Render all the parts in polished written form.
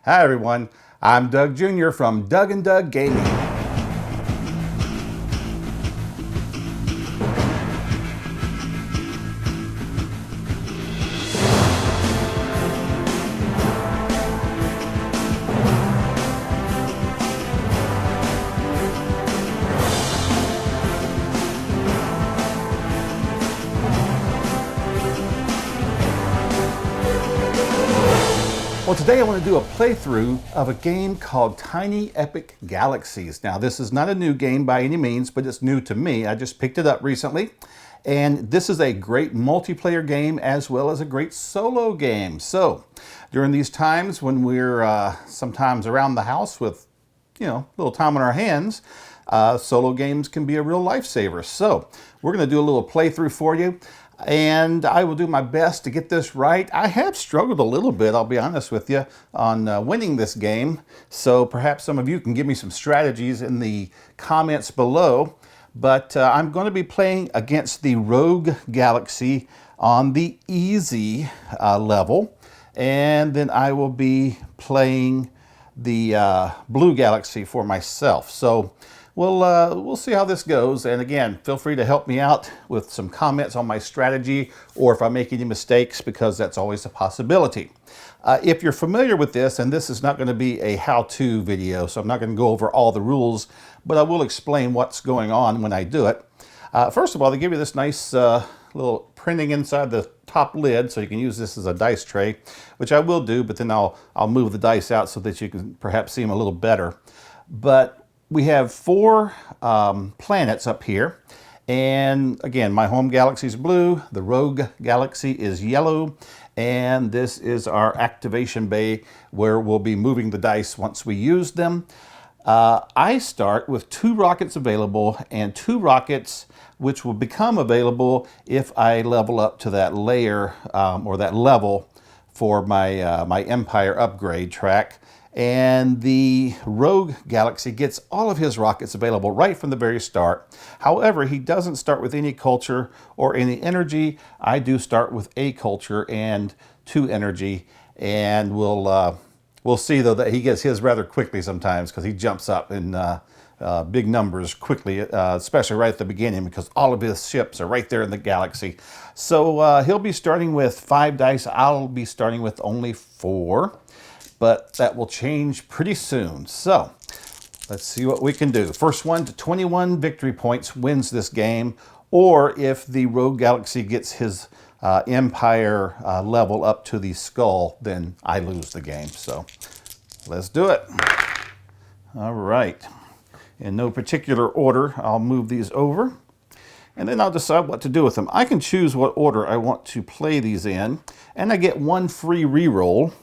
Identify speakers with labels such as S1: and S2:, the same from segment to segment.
S1: Hi everyone, I'm Doug Jr. from Doug and Doug Gaming. Well, today I want to do a playthrough of a game called Tiny Epic Galaxies. Now, this is not a new game by any means, but it's new to me. I just picked it up recently. And this is a great multiplayer game as well as a great solo game. So, during these times when we're sometimes around the house with, a little time on our hands, solo games can be a real lifesaver. So, we're going to do a little playthrough for you. And I will do my best to get this right. I have struggled a little bit, I'll be honest with you, on winning this game. So perhaps some of you can give me some strategies in the comments below. But I'm going to be playing against the Rogue Galaxy on the easy level. And then I will be playing the Blue Galaxy for myself. So we'll see how this goes. And again, feel free to help me out with some comments on my strategy or if I make any mistakes, because that's always a possibility. If you're familiar with this, and this is not going to be a how-to video, so I'm not going to go over all the rules, but I will explain what's going on when I do it. First of all, they give you this nice little printing inside the top lid, so you can use this as a dice tray, which I will do, but then I'll move the dice out so that you can perhaps see them a little better. But we have 4 planets up here. And again, my home galaxy is blue, the Rogue Galaxy is yellow, and this is our activation bay where we'll be moving the dice once we use them. I start with 2 rockets available and 2 rockets which will become available if I level up to that layer or that level for my, my Empire upgrade track. And the Rogue Galaxy gets all of his rockets available right from the very start. However, he doesn't start with any culture or any energy. I do start with a culture and 2 energy, and we'll see though that he gets his rather quickly sometimes, because he jumps up in big numbers quickly, especially right at the beginning, because all of his ships are right there in the galaxy. So he'll be starting with 5 dice. I'll be starting with only 4. But that will change pretty soon. So let's see what we can do. First one to 21 victory points wins this game, or if the Rogue Galaxy gets his Empire level up to the skull, then I lose the game. So let's do it. All right. In no particular order, I'll move these over, and then I'll decide what to do with them. I can choose what order I want to play these in, and I get 1 free reroll.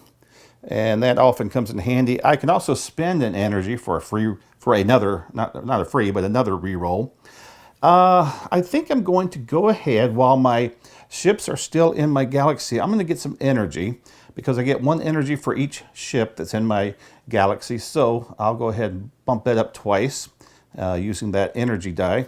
S1: And that often comes in handy. I can also spend an energy for another, not a free, but another reroll. I think I'm going to go ahead while my ships are still in my galaxy. I'm going to get some energy because I get 1 energy for each ship that's in my galaxy. So I'll go ahead and bump that up twice using that energy die.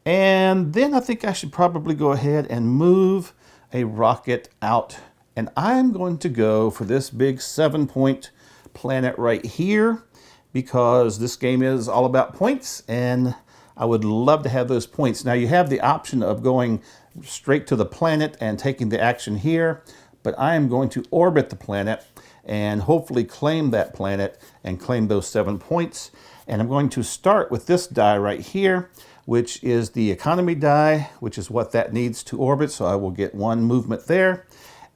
S1: And then I think I should probably go ahead and move a rocket out. And I'm going to go for this big 7-point planet right here, because this game is all about points, and I would love to have those points. Now, you have the option of going straight to the planet and taking the action here, but I am going to orbit the planet and hopefully claim that planet and claim those 7 points. And I'm going to start with this die right here, which is the economy die, which is what that needs to orbit, so I will get 1 movement there.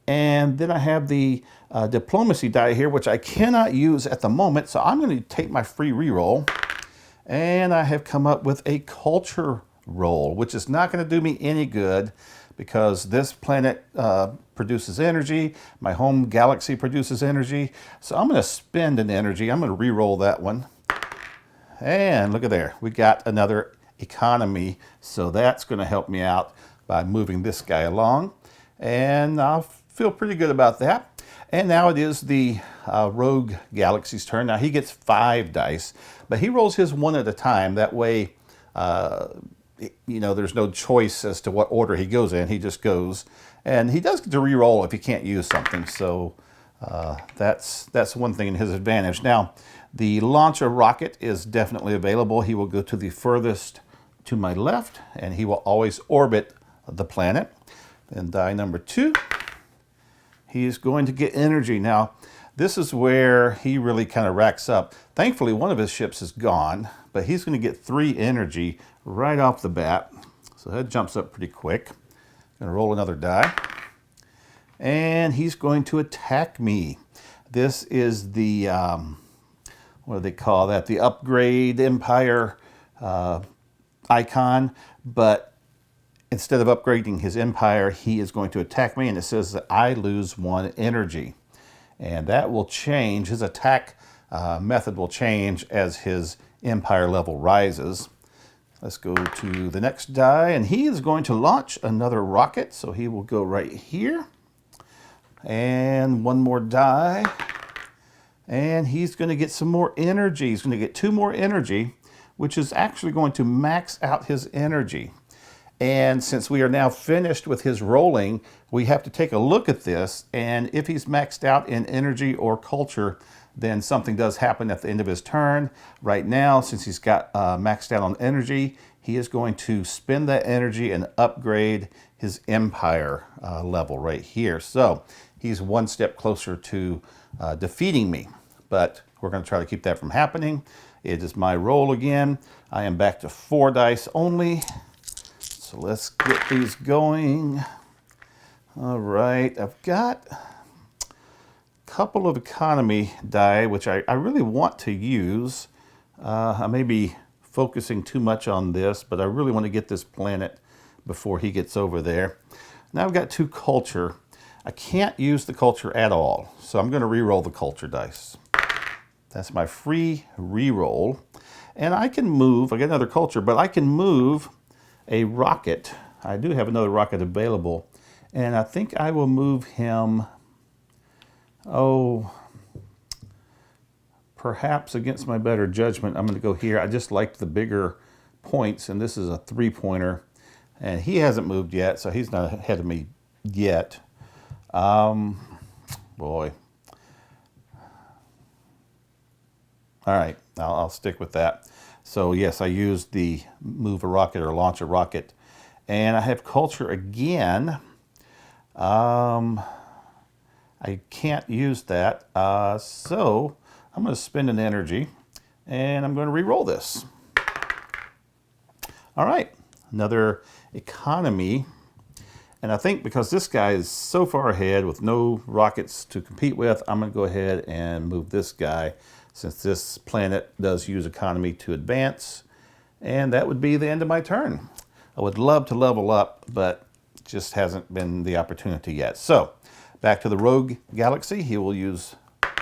S1: And then I have the diplomacy die here, which I cannot use at the moment. So I'm going to take my free reroll. And I have come up with a culture roll, which is not going to do me any good, because this planet produces energy. My home galaxy produces energy. So I'm going to spend an energy. I'm going to reroll that one. And look at there. We got another economy. So that's going to help me out by moving this guy along. And I'll feel pretty good about that. And now it is the Rogue Galaxy's turn. Now he gets 5 dice, but he rolls his 1 at a time. That way, there's no choice as to what order he goes in. He just goes. And he does get to re-roll if he can't use something. So That's one thing in his advantage. Now, the launcher rocket is definitely available. He will go to the furthest to my left, and he will always orbit the planet. And die number 2, he is going to get energy. Now, this is where he really kind of racks up. Thankfully, one of his ships is gone, but he's going to get 3 energy right off the bat. So that jumps up pretty quick. Going to roll another die. And he's going to attack me. This is the, what do they call that? The upgrade empire icon. But instead of upgrading his empire, he is going to attack me. And it says that I lose 1 energy. And that will change. His attack method will change as his empire level rises. Let's go to the next die. And he is going to launch another rocket. So he will go right here. And 1 more die. And he's going to get some more energy. He's going to get 2 more energy, which is actually going to max out his energy. And since we are now finished with his rolling, we have to take a look at this. And if he's maxed out in energy or culture, then something does happen at the end of his turn. Right now, since he's got maxed out on energy, he is going to spend that energy and upgrade his empire level right here. So he's 1 step closer to defeating me. But we're going to try to keep that from happening. It is my roll again. I am back to 4 dice only. So let's get these going. All right, I've got a couple of economy die, which I really want to use. I may be focusing too much on this, but I really want to get this planet before he gets over there. Now I've got 2 culture. I can't use the culture at all, so I'm going to re-roll the culture dice. That's my free re-roll. And I can move, I get another culture, but I can move a rocket. I do have another rocket available, and I think I will move him, perhaps against my better judgment, I'm going to go here. I just liked the bigger points, and this is a 3-pointer, and he hasn't moved yet, so he's not ahead of me yet. Boy. All right, I'll stick with that. So yes, I used the move a rocket or launch a rocket. And I have culture again. I can't use that. So I'm going to spend an energy and I'm going to re-roll this. All right, another economy. And I think because this guy is so far ahead with no rockets to compete with, I'm going to go ahead and move this guy, since this planet does use economy to advance. And that would be the end of my turn. I would love to level up, but just hasn't been the opportunity yet. So back to the Rogue Galaxy. He will use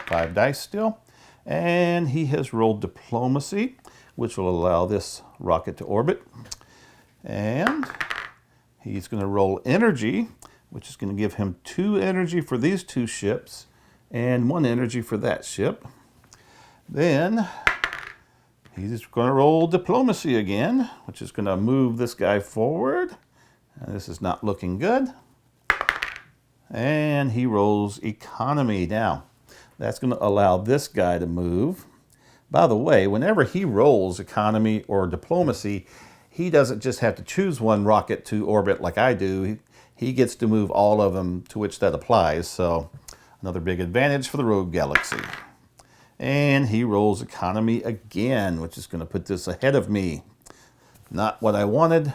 S1: 5 dice still. And he has rolled diplomacy, which will allow this rocket to orbit. And he's going to roll energy, which is going to give him 2 energy for these 2 ships and 1 energy for that ship. Then he's going to roll diplomacy again, which is going to move this guy forward. And this is not looking good. And he rolls economy. Now, that's going to allow this guy to move. By the way, whenever he rolls economy or diplomacy, he doesn't just have to choose 1 rocket to orbit like I do. He gets to move all of them to which that applies. So another big advantage for the Rogue Galaxy. And he rolls economy again, which is going to put this ahead of me. Not what I wanted,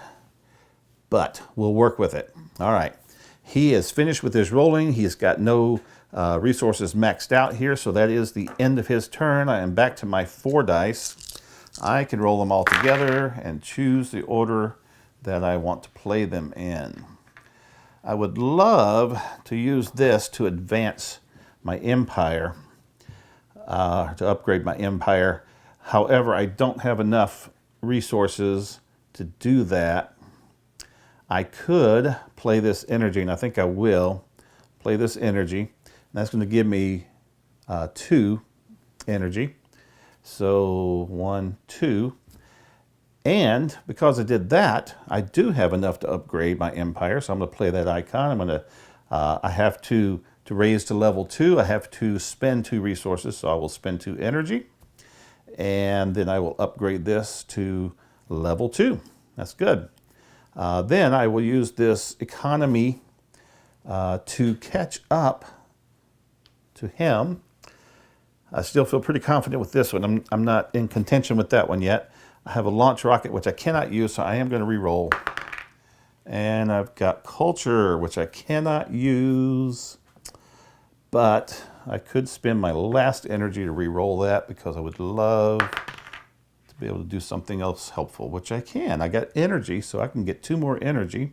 S1: but we'll work with it. All right. He is finished with his rolling. He's got no resources maxed out here, so that is the end of his turn. I am back to my 4 dice. I can roll them all together and choose the order that I want to play them in. I would love to use this to advance my empire, to upgrade my empire. However, I don't have enough resources to do that. I could play this energy, and I think I will play this energy. And that's going to give me 2 energy. So 1, 2. And because I did that, I do have enough to upgrade my empire. So I'm going to play that icon. I have to To raise to level 2, I have to spend 2 resources, so I will spend 2 energy. And then I will upgrade this to level 2. That's good. Then I will use this economy to catch up to him. I still feel pretty confident with this one. I'm not in contention with that one yet. I have a launch rocket, which I cannot use, so I am going to re-roll. And I've got culture, which I cannot use, but I could spend my last energy to re-roll that because I would love to be able to do something else helpful, which I can. I got energy, so I can get 2 more energy,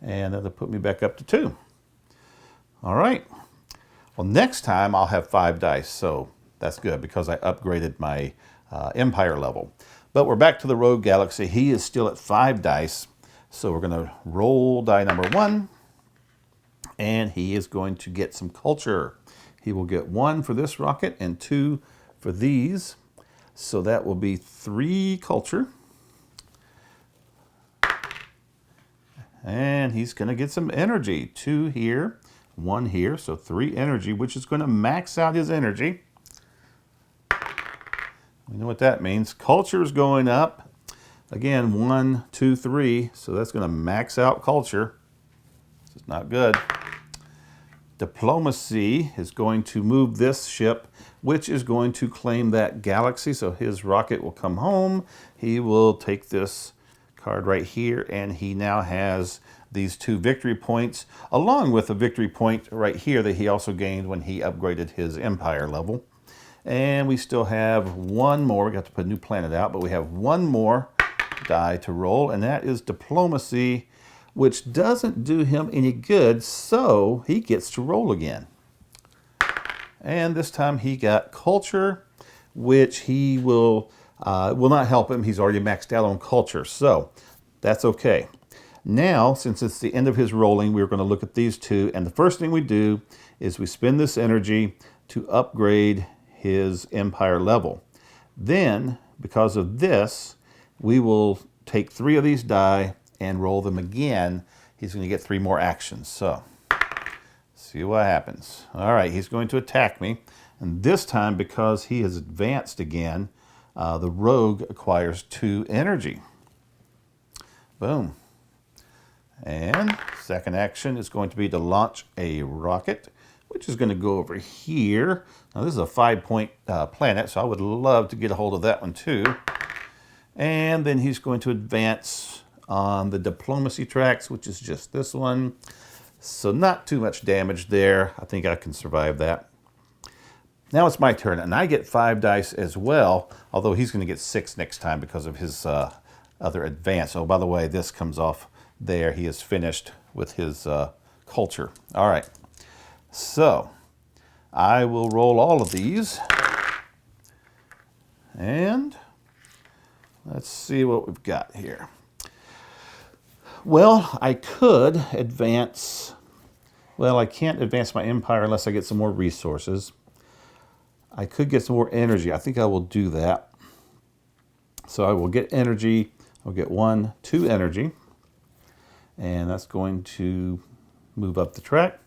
S1: and that'll put me back up to 2. All right. Well, next time I'll have 5 dice, so that's good because I upgraded my Empire level. But we're back to the Rogue Galaxy. He is still at 5 dice. So we're going to roll die number 1. And he is going to get some culture. He will get 1 for this rocket and 2 for these. So that will be 3 culture. And he's going to get some energy. 2 here, 1 here. So 3 energy, which is going to max out his energy. You know what that means. Culture is going up. Again, 1, 2, 3. So that's going to max out culture. This is not good. Diplomacy is going to move this ship, which is going to claim that galaxy. So his rocket will come home. He will take this card right here, and he now has these 2 victory points, along with a victory point right here that he also gained when he upgraded his Empire level. And we still have 1 more. We got to put a new planet out, but we have 1 more die to roll, and that is diplomacy, which doesn't do him any good, so he gets to roll again. And this time he got culture, which he will not help him. He's already maxed out on culture, so that's okay. Now, since it's the end of his rolling, we're going to look at these 2, and the first thing we do is we spend this energy to upgrade his Empire level. Then, because of this, we will take 3 of these die and roll them again. He's going to get 3 more actions. So, see what happens. All right, he's going to attack me. And this time, because he has advanced again, the rogue acquires 2 energy. Boom. And second action is going to be to launch a rocket, which is going to go over here. Now, this is a 5-point planet, so I would love to get a hold of that one too. And then he's going to advance on the diplomacy tracks, which is just this one. So not too much damage there. I think I can survive that. Now it's my turn, and I get 5 dice as well, although he's going to get 6 next time because of his other advance. Oh, by the way, this comes off there. He is finished with his culture. All right. So I will roll all of these, and let's see what we've got here. Well, I could advance. Well, I can't advance my Empire unless I get some more resources. I could get some more energy. I think I will do that. So I will get energy. I'll get 1, 2 energy, and that's going to move up the track.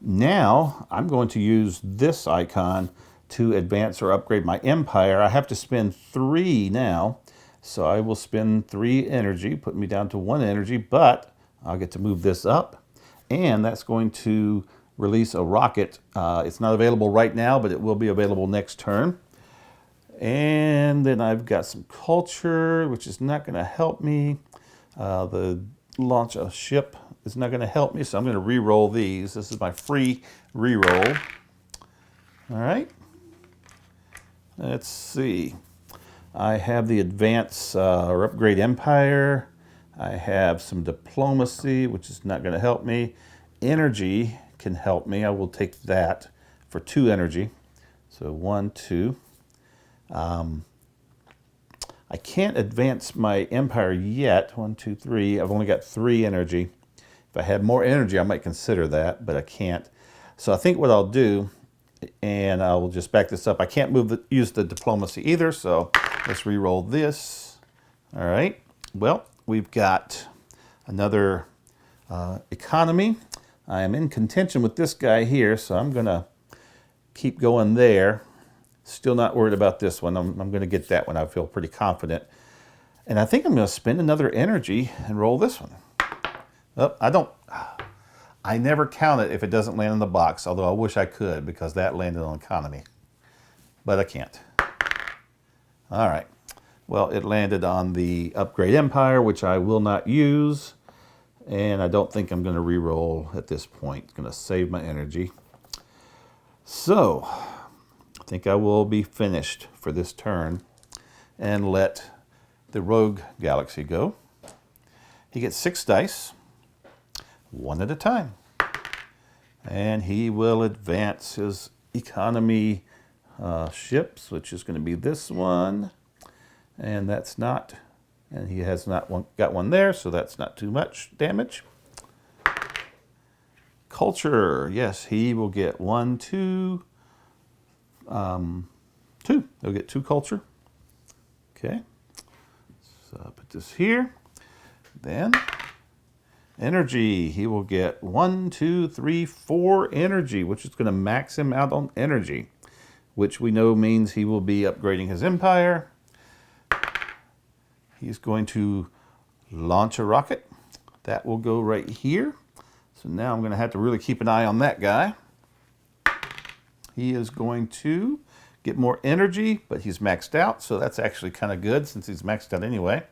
S1: Now, I'm going to use this icon to advance or upgrade my Empire. I have to spend 3 now, so I will spend 3 energy, putting me down to 1 energy, but I'll get to move this up, and that's going to release a rocket. It's not available right now, but it will be available next turn. And then I've got some culture, which is not going to help me. The launch a ship is not going to help me, so I'm going to re-roll these. This is my free re-roll. All right. Let's see. I have the advance or upgrade Empire. I have some diplomacy, which is not going to help me. Energy can help me. I will take that for 2 energy. So 1, 2. I can't advance my Empire yet. 1, 2, 3. I've only got 3 energy. If I had more energy, I might consider that, but I can't. So I think what I'll do, and I will just back this up. I can't use the diplomacy either, so let's re-roll this. All right. Well, we've got another economy. I am in contention with this guy here, so I'm going to keep going there. Still not worried about this one. I'm going to get that one. I feel pretty confident. And I think I'm going to spend another energy and roll this one. Oh, I never count it if it doesn't land in the box, although I wish I could because that landed on economy. But I can't. All right. Well, it landed on the Upgrade Empire, which I will not use. And I don't think I'm going to re-roll at this point. It's going to save my energy. So, I think I will be finished for this turn and let the Rogue Galaxy go. He gets 6 dice, one at a time. And he will advance his economy ships, which is going to be this one. And that's not, and he has not got one there, so that's not too much damage. Culture, yes, he will get 1, 2, 2. He'll get 2 culture. Okay, so I'll put this here. Then energy, he will get 1, 2, 3, 4 energy, which is going to max him out on energy, which we know means he will be upgrading his empire. He's going to launch a rocket. That will go right here. So now I'm going to have to really keep an eye on that guy. He is going to get more energy, but he's maxed out, so that's actually kind of good since he's maxed out anyway.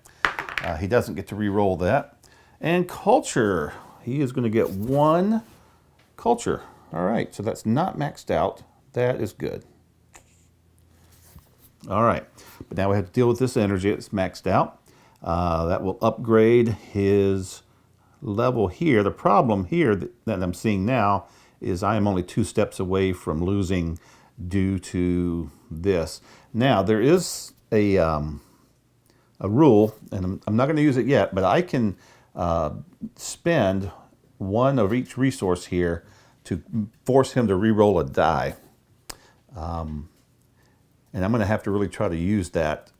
S1: He doesn't get to re-roll that. And culture, he is going to get 1 culture. All right, so that's not maxed out. That is good. All right, but now we have to deal with this energy. It's maxed out. That will upgrade his level here. The problem here that I'm seeing now is I am only 2 steps away from losing due to this. Now, there is a rule, and I'm not going to use it yet, but I can spend 1 of each resource here to force him to re-roll a die. And I'm going to have to really try to use that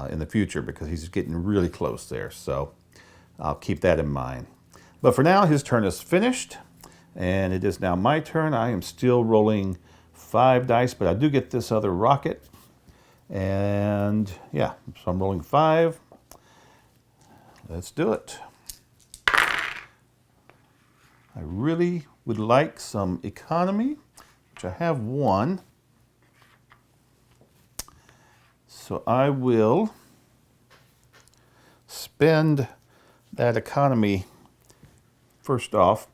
S1: in the future because he's getting really close there. So I'll keep that in mind. But for now, his turn is finished. And it is now my turn. I am still rolling 5 dice, but I do get this other rocket. And yeah, so I'm rolling 5. Let's do it. I really would like some economy, which I have 1. So I will spend that economy first off,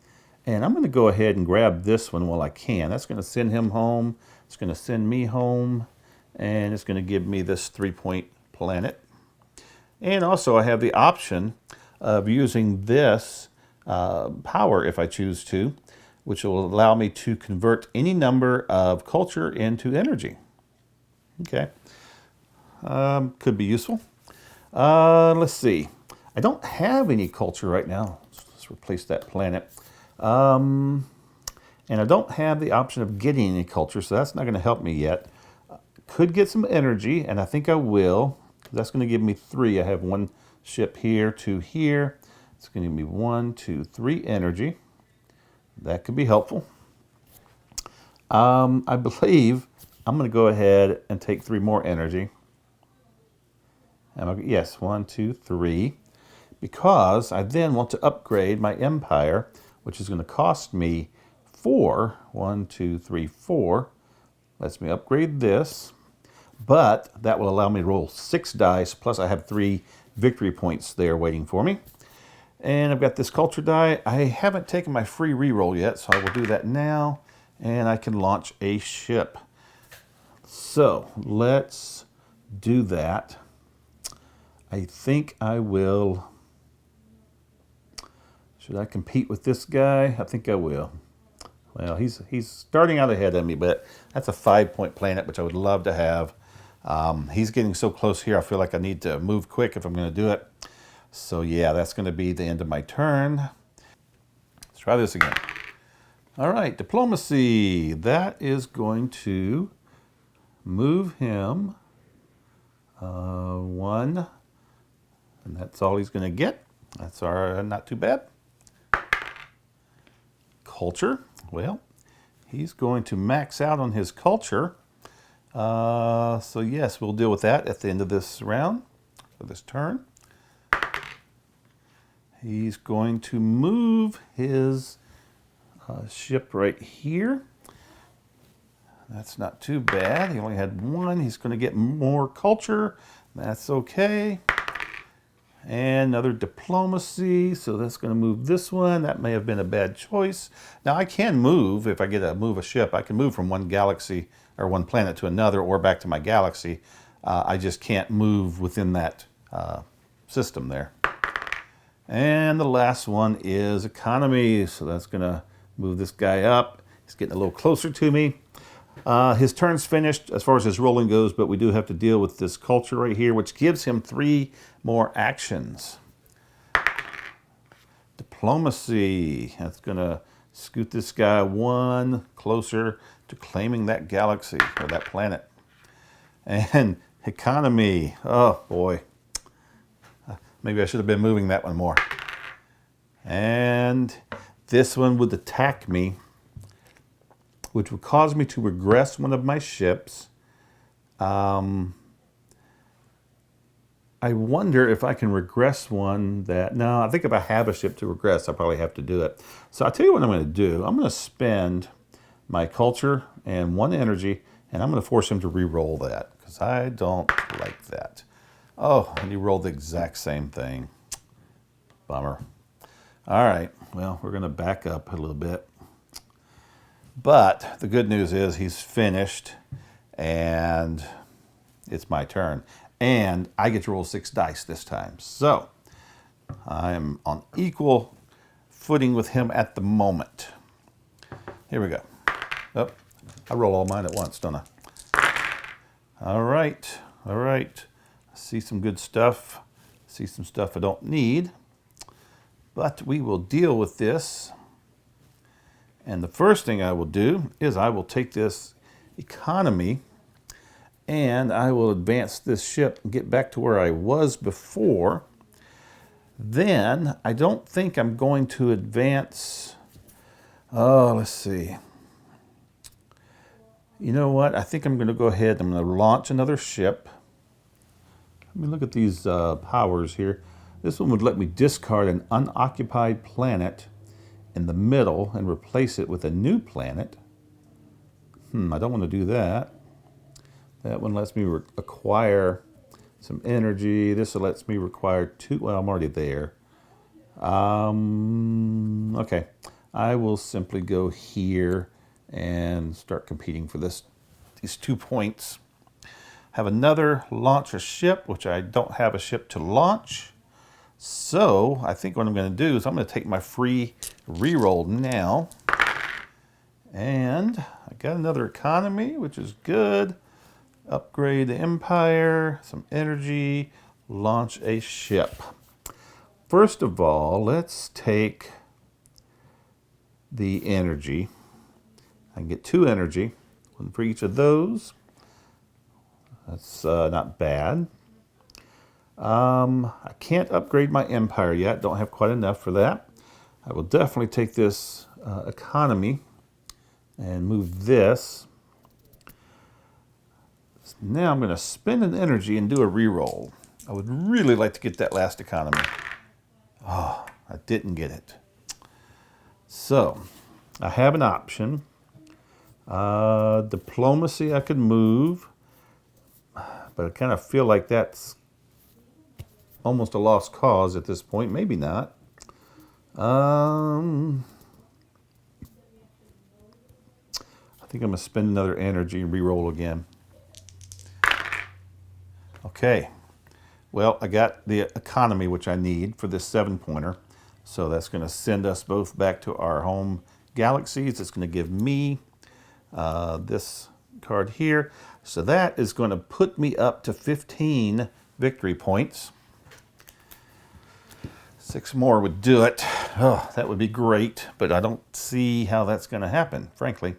S1: and I'm going to go ahead and grab this one while I can. That's going to send him home. It's going to send me home, and it's going to give me this 3-point planet. And also I have the option of using this power if I choose to, which will allow me to convert any number of culture into energy. Okay. Could be useful. Let's see. I don't have any culture right now. Let's replace that planet. And I don't have the option of getting any culture, so that's not going to help me yet. Could get some energy, and I think I will. That's going to give me 3. I have 1 ship here, 2 here. It's going to give me 1, 2, 3 energy. That could be helpful. I believe I'm going to go ahead and take 3 more energy. Yes, 1, 2, 3, because I then want to upgrade my empire, which is going to cost me 4. 1, 2, 3, 4. Lets me upgrade this, but that will allow me to roll 6 dice, plus I have 3 victory points there waiting for me. And I've got this culture die. I haven't taken my free reroll yet, so I will do that now, and I can launch a ship. So let's do that. I think I will. Should I compete with this guy? I think I will. Well, he's starting out ahead of me, but that's a 5-point planet, which I would love to have. He's getting so close here, I feel like I need to move quick if I'm going to do it. So yeah, that's going to be the end of my turn. Let's try this again. All right, diplomacy. That is going to move him 1. And that's all he's going to get. That's not too bad. culture. Well, he's going to max out on his culture. So yes, we'll deal with that at the end of this round, or this turn. He's going to move his ship right here. That's not too bad. He only had one. He's going to get more culture. That's okay. And another diplomacy. So that's going to move this one. That may have been a bad choice. Now I can move, if I get to move a ship, I can move from one galaxy or one planet to another or back to my galaxy. I just can't move within that system there. And the last one is economy. So that's going to move this guy up. He's getting a little closer to me. His turn's finished as far as his rolling goes, but we do have to deal with this culture right here, which gives him 3 more actions. Diplomacy. That's going to scoot this guy 1 closer to claiming that galaxy or that planet. And economy. Oh, boy. Maybe I should have been moving that one more. And this one would attack me, which would cause me to regress one of my ships. I wonder if I can regress one that... No, I think if I have a ship to regress, I probably have to do it. So I'll tell you what I'm going to do. I'm going to spend my culture and 1 energy, and I'm going to force him to re-roll that, because I don't like that. Oh, and he rolled the exact same thing. Bummer. All right, well, we're going to back up a little bit. But the good news is he's finished, and it's my turn. And I get to roll 6 dice this time. So I am on equal footing with him at the moment. Here we go. Oh, I roll all mine at once, don't I? All right, all right. See some good stuff. See some stuff I don't need. But we will deal with this. And the first thing I will do is I will take this economy and I will advance this ship and get back to where I was before. Then I don't think I'm going to advance. Oh, let's see. You know what? I think I'm going to go ahead. I'm going to launch another ship. Let me look at these powers here. This one would let me discard an unoccupied planet in the middle and replace it with a new planet. I don't want to do that. That one lets me acquire some energy. This one lets me require 2. Well, I'm already there. Okay. I will simply go here and start competing for these 2 points. Have another launch a ship, which I don't have a ship to launch. So I think what I'm going to do is I'm going to take my free reroll now. And I got another economy, which is good. Upgrade the Empire, some energy, launch a ship. First of all, let's take the energy. I can get 2 energy, 1 for each of those. That's not bad. I can't upgrade my Empire yet. Don't have quite enough for that. I will definitely take this economy and move this. Now I'm going to spend an energy and do a reroll. I would really like to get that last economy. Oh, I didn't get it. So I have an option. Diplomacy I could move, but I kind of feel like that's almost a lost cause at this point. Maybe not. I think I'm going to spend another energy and re-roll again. Okay. Well, I got the economy, which I need for this 7-pointer. So that's going to send us both back to our home galaxies. It's going to give me this card here. So that is going to put me up to 15 victory points. 6 more would do it. Oh, that would be great, but I don't see how that's going to happen, frankly.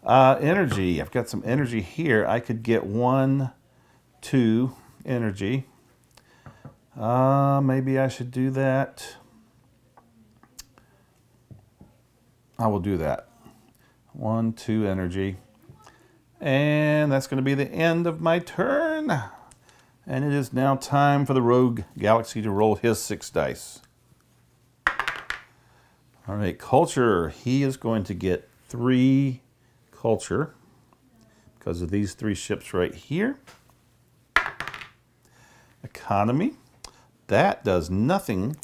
S1: Energy. I've got some energy here. I could get 1, 2 energy. Maybe I should do that. I will do that. 1, 2 energy. And that's going to be the end of my turn. And it is now time for the Rogue Galaxy to roll his 6 dice. All right, culture. He is going to get 3 culture because of these 3 ships right here. Economy. That does nothing.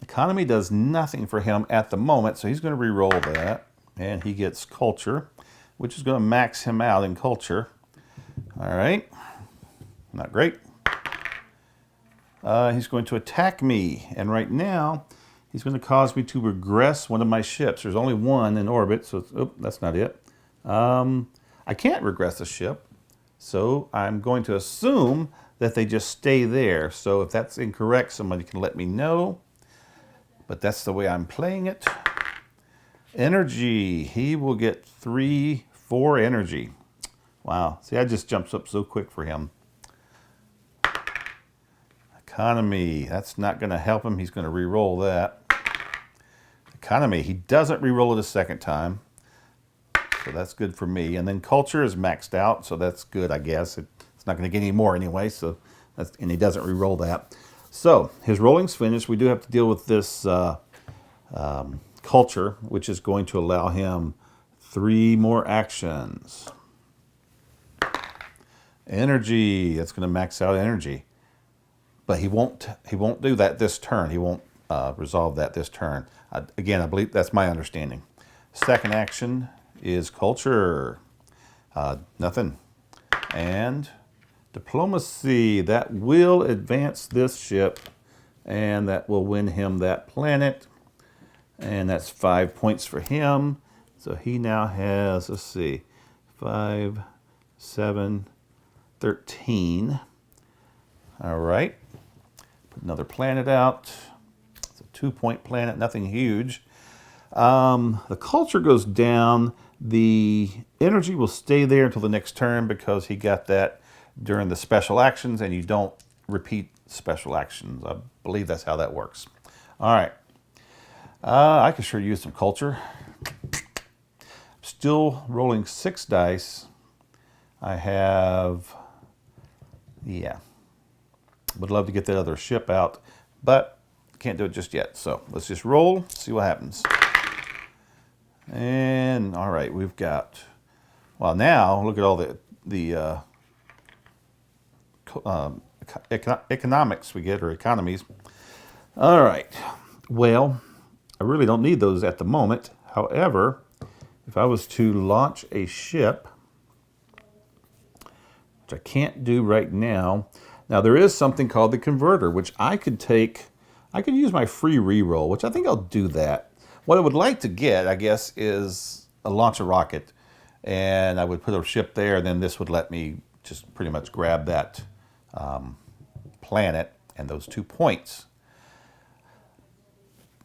S1: Economy does nothing for him at the moment, so he's going to re-roll that. And he gets culture, which is going to max him out in culture. All right. Not great. He's going to attack me. And right now, he's going to cause me to regress one of my ships. There's only one in orbit, so that's not it. I can't regress a ship, so I'm going to assume that they just stay there. So if that's incorrect, somebody can let me know. But that's the way I'm playing it. Energy. He will get 4 energy. Wow. See, that just jumps up so quick for him. Economy. That's not going to help him. He's going to re-roll that. Economy. He doesn't re-roll it a second time. So that's good for me. And then culture is maxed out, so that's good, I guess. It's not going to get any more anyway, so and he doesn't re-roll that. So his rolling's finished. We do have to deal with this culture, which is going to allow him 3 more actions. Energy. That's going to max out energy. But he won't do that this turn. He won't resolve that this turn. Again, I believe that's my understanding. Second action is culture. Nothing. And diplomacy. That will advance this ship, and that will win him that planet. And that's 5 points for him. So he now has, let's see, 5, 7, 13. All right. Put another planet out. It's a 2-point planet, nothing huge. The culture goes down. The energy will stay there until the next turn because he got that during the special actions, and you don't repeat special actions. I believe that's how that works. All right. I could sure use some culture. Still rolling 6 dice. I have, yeah. Would love to get that other ship out, but can't do it just yet. So let's just roll, see what happens. And all right, we've got, well, now look at all the economics we get, or economies. All right, well, I really don't need those at the moment. However, if I was to launch a ship, which I can't do right now. Now there is something called the converter, which I could use my free reroll, which I think I'll do that. What I would like to get, I guess, is launch a rocket, and I would put a ship there, and then this would let me just pretty much grab that planet and those 2 points.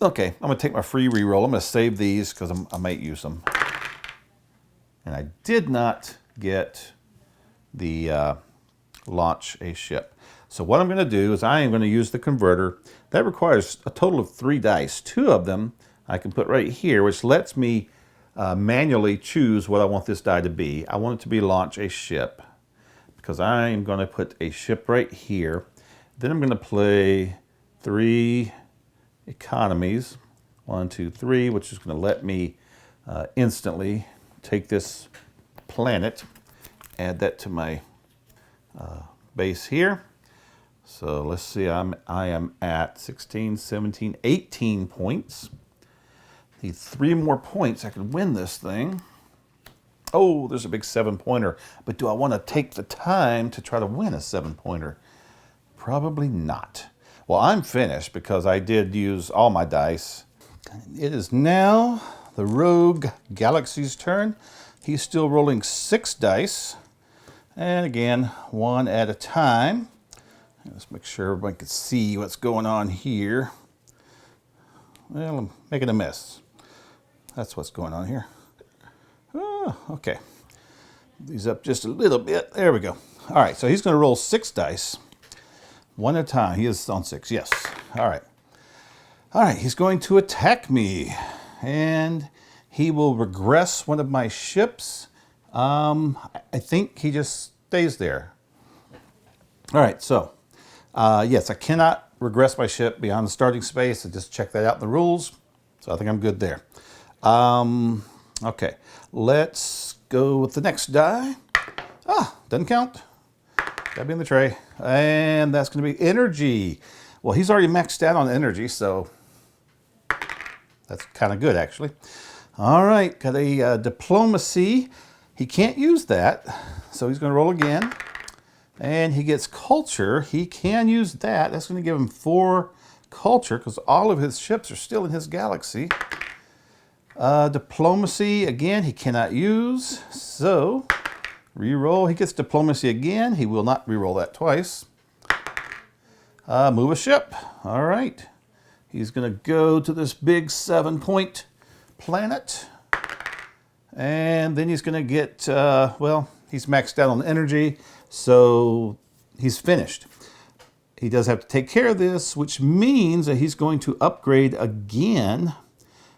S1: Okay, I'm going to take my free reroll. I'm going to save these because I might use them. And I did not get the launch a ship. So what I'm going to do is I am going to use the converter. That requires a total of 3 dice. 2 of them I can put right here, which lets me manually choose what I want this die to be. I want it to be launch a ship, because I am going to put a ship right here. Then I'm going to play 3 economies, 1, 2, 3, which is going to let me instantly take this planet, add that to my base here. So let's see, I am at 16, 17, 18 points. Need 3 more points. I could win this thing. Oh, there's a big 7-pointer. But do I want to take the time to try to win a 7-pointer? Probably not. Well, I'm finished because I did use all my dice. It is now the Rogue Galaxy's turn. He's still rolling 6 dice. And again, 1 at a time. Let's make sure everybody can see what's going on here. Well, I'm making a mess. That's what's going on here. Oh, okay. These up just a little bit. There we go. All right, so he's going to roll 6 dice. 1 at a time. He is on 6, yes. All right. All right, he's going to attack me, and he will regress one of my ships. I think he just stays there. All right, so yes, I cannot regress my ship beyond the starting space. I just checked that out in the rules, so I think I'm good there. Okay, let's go with the next die. Doesn't count. Gotta be in the tray. And that's gonna be energy. Well, he's already maxed out on energy, so that's kind of good, actually. All right, got a diplomacy. He can't use that, so he's gonna roll again. And he gets culture. He can use that. That's gonna give him 4 culture, because all of his ships are still in his galaxy. Diplomacy, again, he cannot use, so reroll. He gets diplomacy again. He will not reroll that twice. Move a ship. All right. He's going to go to this big 7-point planet. And then he's going to get, well, he's maxed out on energy, so he's finished. He does have to take care of this, which means that he's going to upgrade again.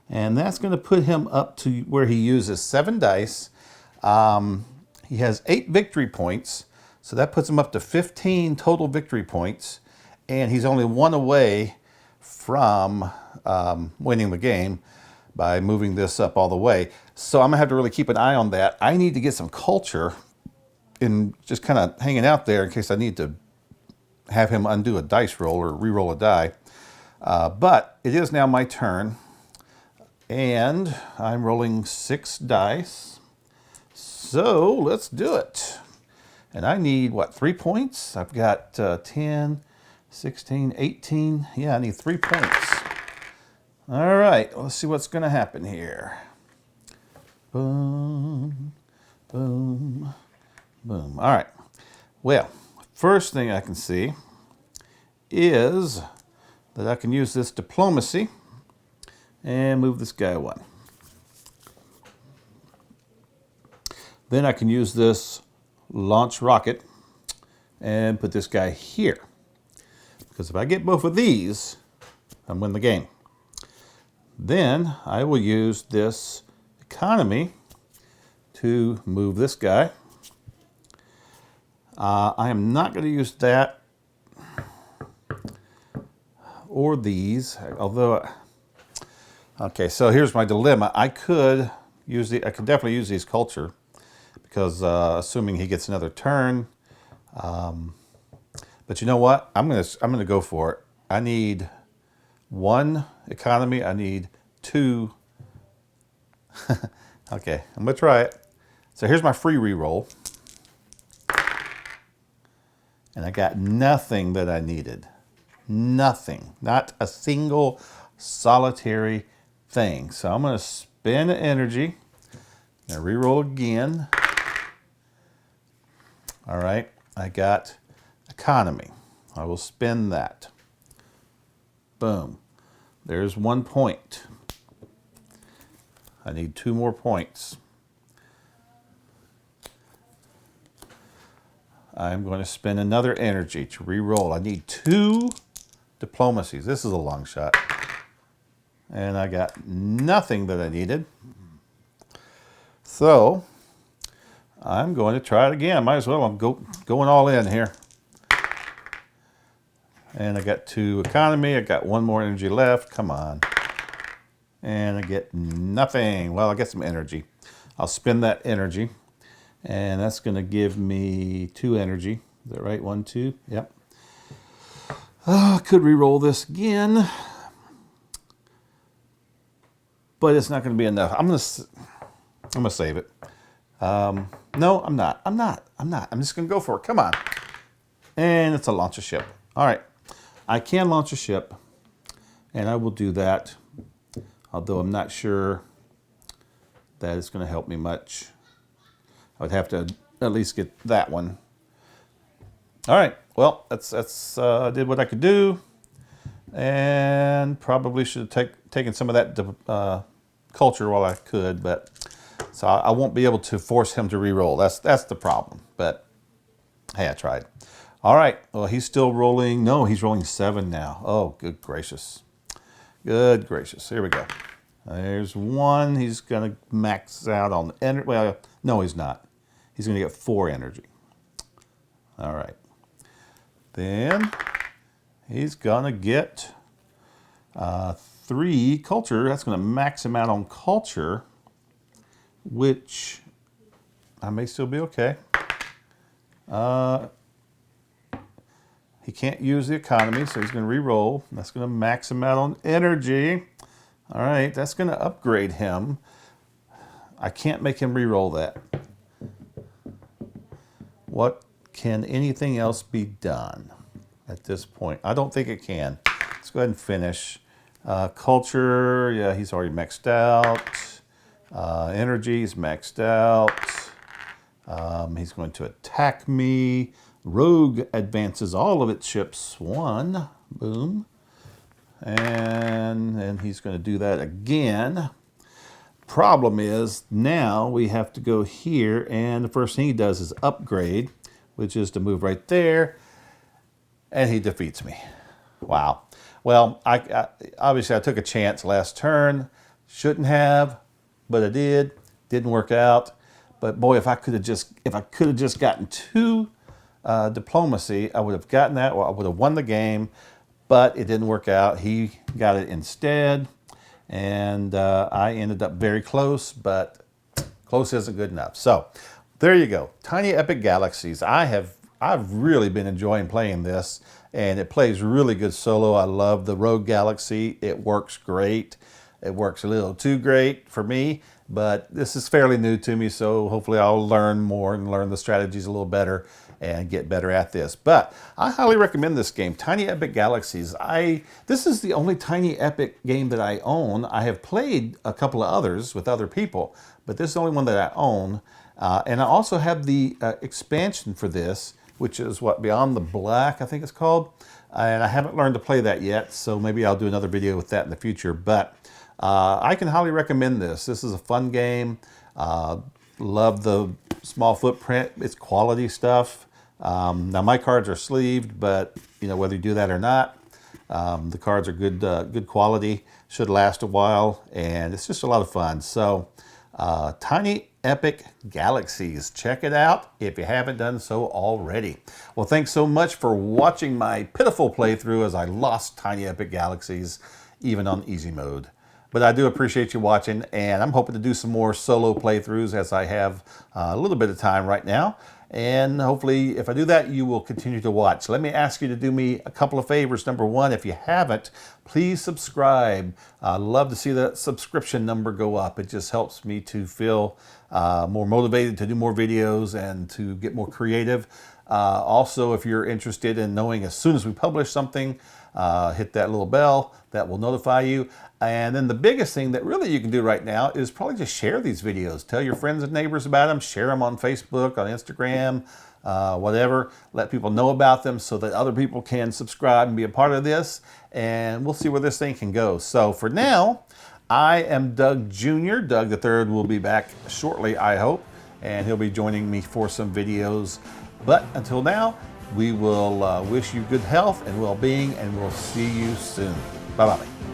S1: And that's going to put him up to where he uses 7 dice. He has 8 victory points, so that puts him up to 15 total victory points. And he's only 1 away from winning the game by moving this up all the way. So I'm going to have to really keep an eye on that. I need to get some culture in just kind of hanging out there in case I need to have him undo a dice roll or re-roll a die. But it is now my turn. And I'm rolling 6 dice. So let's do it. And I need, what, 3 points? I've got 10, 16, 18. Yeah, I need 3 points. All right, let's see what's going to happen here. Boom, boom, boom. All right. Well, first thing I can see is that I can use this diplomacy and move this guy 1. Then I can use this launch rocket and put this guy here. Because if I get both of these, I win the game. Then I will use this economy to move this guy. I am not going to use that or these, although... Okay, so here's my dilemma. I could definitely use these culture because assuming he gets another turn. But you know what? I'm gonna go for it. I need 1 economy. I need 2. Okay, I'm gonna try it. So here's my free reroll, and I got nothing that I needed. Nothing. Not a single solitary thing. So I'm going to spend energy. I'm going to reroll again. All right. I got economy. I will spend that. Boom. There's 1 point. I need 2 more points. I'm going to spend another energy to reroll. I need 2 diplomacies. This is a long shot. And I got nothing that I needed. So I'm going to try it again. Might as well. I'm going all in here. And I got 2 economy. I got 1 more energy left. Come on. And I get nothing. Well, I get some energy. I'll spend that energy. And that's going to give me 2 energy. Is that right? 1, 2. Yep. I could re-roll this again. But it's not going to be enough. I'm going to save it. No, I'm not. I'm just going to go for it. Come on. And it's a launch a ship. All right. I can launch a ship. And I will do that. Although I'm not sure that it's going to help me much. I would have to at least get that one. All right. Well, that's did what I could do. And probably should have taken some of that culture while I could, but so I won't be able to force him to re-roll. That's the problem. But hey, I tried. All right. Well, he's still rolling. No, he's rolling 7 now. Oh, good gracious. Good gracious. Here we go. There's one. He's going to max out on energy. Well, no, he's not. He's going to get 4 energy. All right. Then he's going to get 3 culture. That's going to max him out on culture, which I may still be okay. He can't use the economy, so he's going to re-roll. That's going to max him out on energy. All right, that's going to upgrade him. I can't make him re-roll that. What can anything else be done at this point? I don't think it can. Let's go ahead and finish. Culture, yeah, he's already maxed out. Energy is maxed out. He's going to attack me. Rogue advances all of its ships 1. Boom. And then he's going to do that again. Problem is, now we have to go here, and the first thing he does is upgrade, which is to move right there, and he defeats me. Wow. Well, I obviously I took a chance last turn. Shouldn't have, but I did. Didn't work out. But boy, if I could have just gotten 2 diplomacy, I would have gotten that, or I would have won the game. But it didn't work out. He got it instead, and I ended up very close, but close isn't good enough. So there you go. Tiny Epic Galaxies. I've really been enjoying playing this, and it plays really good solo. I love the Rogue Galaxy. It works great. It works a little too great for me, but this is fairly new to me, so hopefully I'll learn more and learn the strategies a little better and get better at this. But I highly recommend this game, Tiny Epic Galaxies. This is the only Tiny Epic game that I own. I have played a couple of others with other people, but this is the only one that I own. And I also have the expansion for this, which is what, Beyond the Black, I think it's called. And I haven't learned to play that yet, so maybe I'll do another video with that in the future. But I can highly recommend this. This is a fun game. Love the small footprint. It's quality stuff. Now my cards are sleeved, but you know, whether you do that or not, the cards are good quality, should last a while, and it's just a lot of fun. So Tiny Epic Galaxies, check it out if you haven't done so already. Well, thanks so much for watching my pitiful playthrough as I lost Tiny Epic Galaxies, even on easy mode. But I do appreciate you watching, and I'm hoping to do some more solo playthroughs as I have a little bit of time right now. And hopefully, if I do that, you will continue to watch. Let me ask you to do me a couple of favors. Number one, if you haven't, please subscribe. I'd love to see the subscription number go up. It just helps me to feel more motivated to do more videos and to get more creative. Also, if you're interested in knowing as soon as we publish something, hit that little bell. That will notify you. And then the biggest thing that really you can do right now is probably just share these videos. Tell your friends and neighbors about them. Share them on Facebook, on Instagram, whatever. Let people know about them so that other people can subscribe and be a part of this. And we'll see where this thing can go. So for now, I am Doug Jr. Doug the Third will be back shortly, I hope. And he'll be joining me for some videos. But until now, we will wish you good health and well-being, and we'll see you soon. Bye-bye.